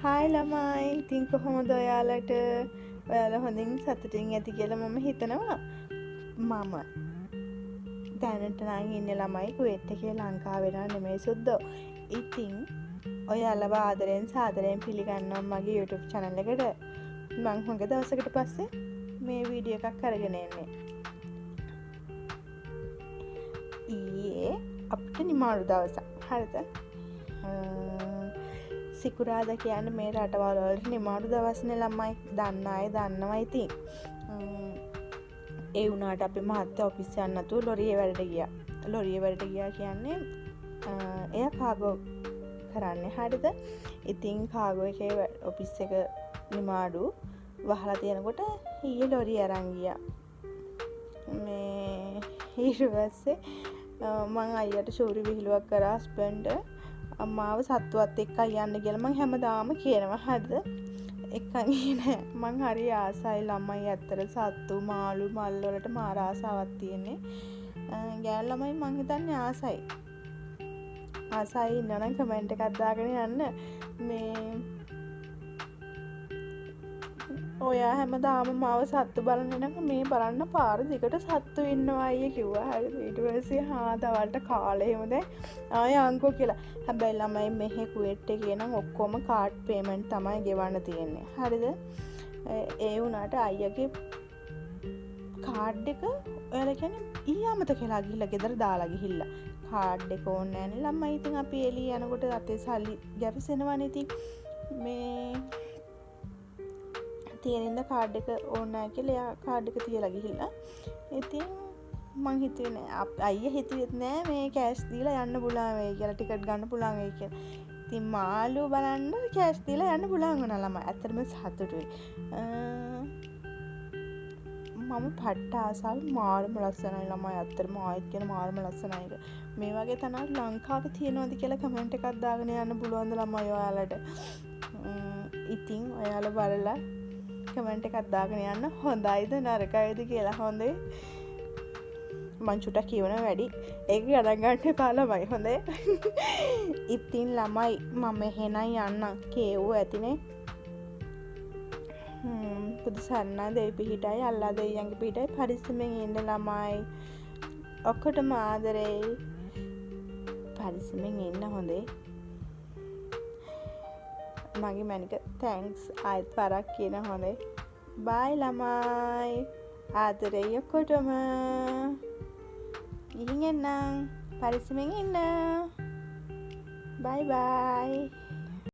Hi ළමයි. ඉතින් කොහොමද ඔයාලට? ඔයාලා හොඳින් සතුටින් ඇති කියලා මම හිතනවා. මම දැනට නම් ඉන්නේ ළමයි කුවේට් එකේ ලංකාවේ නෙමෙයි සුද්දෝ. ඉතින් ඔයාලව ආදරෙන් සාදරයෙන් පිළිගන්නවා මගේ YouTube channel එකට. මං හුඟ දවසකට පස්සේ මේ වීඩියෝ එකක් අරගෙන එන්නේ. ඊයේ අපිට නිමාඩු දවසක්. හරිද? සිකුරාදා කියන්නේ මේ රටවල් වලට නිමාඩු දවස්නේ ළමයි. දන්න අය දන්නවා ඉතින්. ඒ වුණාට අපි මහත්තයා ඔෆිස් යන්න නැතුව ලොරියේ වැඩට ගියා. ලොරියේ වැඩට ගියා කියන්නේ එයා කාගෝ කරන්නේ. හරිද? ඉතින් කාගෝ එකේ ඔෆිස් එක නිමාඩු වහලා තියෙනකොට ඊයේ ලොරිය අරන් ගියා. මේ ඊට පස්සේ මං අයියට ෂූරි විහිළුවක් කරා හස්බන්ඩ් අම්මාව සත්තුවත් එක්කයි යන්න කියලා මං හැමදාම කියනවා. හරිද? එක්කන් ගියේ නෑ. මං හරි ආසයි ළමයි ඇත්තට සත්තු මාළු මල් වලට මාර ආසාවක් තියෙන්නේ. ගෑල් ළමයි මං හිතන්නේ ආසයි. ආසයි ඉන්නනම් කමෙන්ට් එකක් දාගෙන යන්න. මේ ඔයා හැමදාම මාව සත්තු බලන්න එනකම් මේ බලන්න පාර දිගට සත්තු ඉන්නවා අයියේ කිව්වා. හරිද? ඊට පස්සේ දවල්ට කාලෙම දැන් ආය අංකෝ කියලා. හැබැයි ළමයි මෙහෙ කුවේට් එකේ නම් ඔක්කොම කාඩ් පේමන්ට් තමයි ගෙවන්න තියෙන්නේ. හරිද? ඒ වුණාට අයියාගේ කාඩ් එක ඔයාලා කියන්නේ ඊයමත කියලා ගිහිල්ලා ගෙදර දාලා ගිහිල්ලා. කාඩ් එක ඕනේ නැහැ නේ ළමයි. ඉතින් අපි එළිය යනකොට අතේ සල්ලි ගැවිසෙනවනේ. ඉතින් මේ තියෙනින්ද කාඩ් එක ඕන නැහැ කියලා එයා කාඩ් එක තියලා ගිහිල්ලා. ඉතින් මං හිතුවේ නෑ අයියා හිතුවෙත් නෑ මේ කෑෂ් දීලා යන්න පුළුවන් වෙයි කියලා, ටිකට් ගන්න පුළුවන් වෙයි කියලා. ඉතින් මාළු බලන්න කෑෂ් දීලා යන්න පුළුවන් වුණා ළමයි. ඇත්තටම සතුටුයි. මම පට්ට ආසාවෙන් මාරම ලස්සනයි ළමයි. ඇත්තටම ආයෙත් කියන මාරම ලස්සනයි එක. මේ වගේ තනක් ලංකාවේ තියෙනවද කියලා කමෙන්ට් එකක් දාගෙන යන්න පුළුවන් ද ළමයි ඔයාලට. ඉතින් ඔයාලා බලලා කමෙන්ට් එකක් දාගෙන යන්න. හොඳයිද නරකයිද කියලා. හොඳේ මං චුට්ටක් කියවන වැඩි ඒක ගණන් ගන්න එපා ළමයි. හොඳේ. ඉතින් ළමයි මම එහෙනම් යන්නම්. කේවෝ ඇතිනේ. පුදු සරණයි දෙවි පිහිටයි අල්ලා දෙවියන්ගේ පිහිටයි. පරිස්සමෙන් ඉන්න ළමයි. ඔක්කොටම ආදරේ. පරිස්සමෙන් ඉන්න. හොඳේ. මගේ මැනික තැන්ක්ස් ආයෙත් වරක් කියන. හොඳේ. බයි ළමයි. ආදරේ ඔක්කොටම. ගිහින් එන්නම්. පරිස්සමෙන් ඉන්න. බයි බයි.